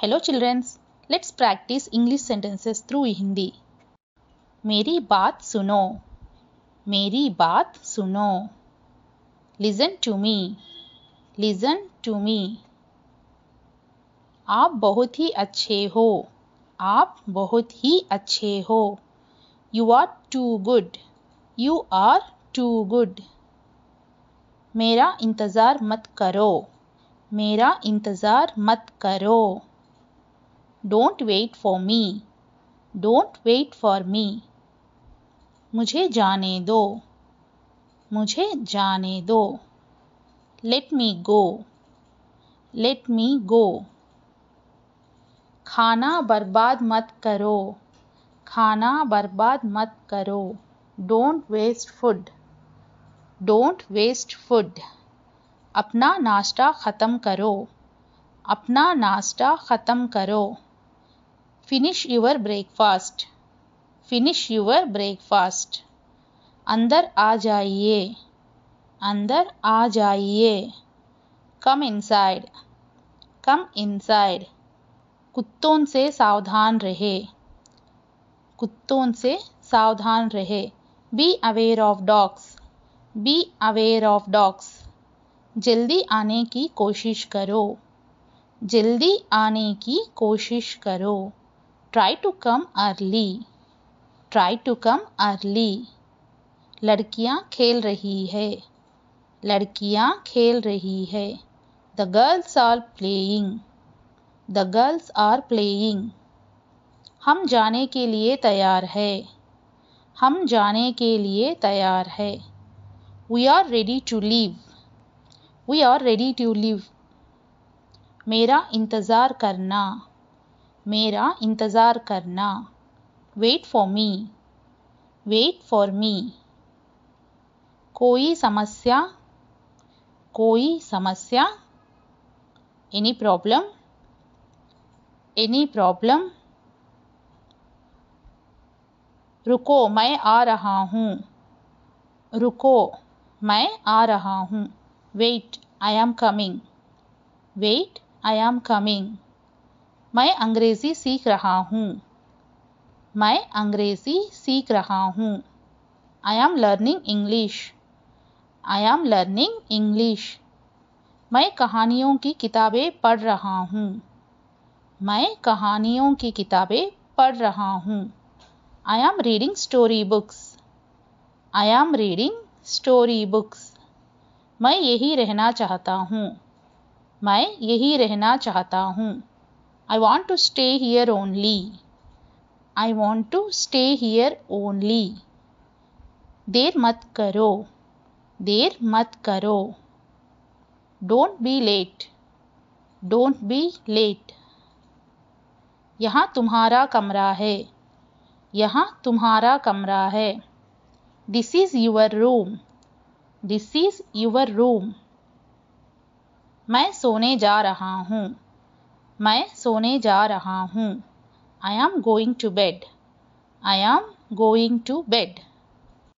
Hello children, let's practice English sentences through Hindi. मेरी बात सुनो, मेरी बात सुनो. Listen to me, listen to me. आप बहुत ही अच्छे हो, आप बहुत ही अच्छे हो. You are too good, you are too good. मेरा इंतज़ार मत करो, मेरा इंतज़ार मत करो. Don't wait for me, don't wait for me. मुझे जाने दो, मुझे जाने दो. Let me go, let me go. खाना बर्बाद मत करो, खाना बर्बाद मत करो. Don't waste food, don't waste food. अपना नाश्ता ख़त्म करो, अपना नाश्ता ख़त्म करो. Finish your breakfast, finish your breakfast. अंदर आ जाइए, अंदर आ जाइए. Come inside, come inside. कुत्तों से सावधान रहे, कुत्तों से सावधान रहे. Be aware of dogs, be aware of dogs. जल्दी आने की कोशिश करो, जल्दी आने की कोशिश करो. Try to come early, try to come early. लड़कियां खेल रही है, लड़कियां खेल रही है. The girls are playing, the girls are playing. हम जाने के लिए तैयार है, हम जाने के लिए तैयार है. We are ready to leave, we are ready to leave. मेरा इंतज़ार करना, मेरा इंतज़ार करना. Wait for me, wait for me. कोई समस्या, कोई समस्या. Any problem, any problem. रुको मैं आ रहा हूँ, रुको मैं आ रहा हूँ. Wait, I am coming, wait, I am coming. मैं अंग्रेज़ी सीख रहा हूँ, मैं अंग्रेज़ी सीख रहा हूँ. I am learning English, I am learning English. मैं कहानियों की किताबें पढ़ रहा हूँ, मैं कहानियों की किताबें पढ़ रहा हूँ. I am reading story books, I am reading story books. मैं यही रहना चाहता हूँ, मैं यही रहना चाहता हूँ. I want to stay here only, I want to stay here only. देर मत करो, देर मत करो. Don't be late, don't be late. यहाँ तुम्हारा कमरा है, यहाँ तुम्हारा कमरा है. This is your room, this is your room. मैं सोने जा रहा हूँ, मैं सोने जा रहा हूँ. I am going to bed, I am going to bed.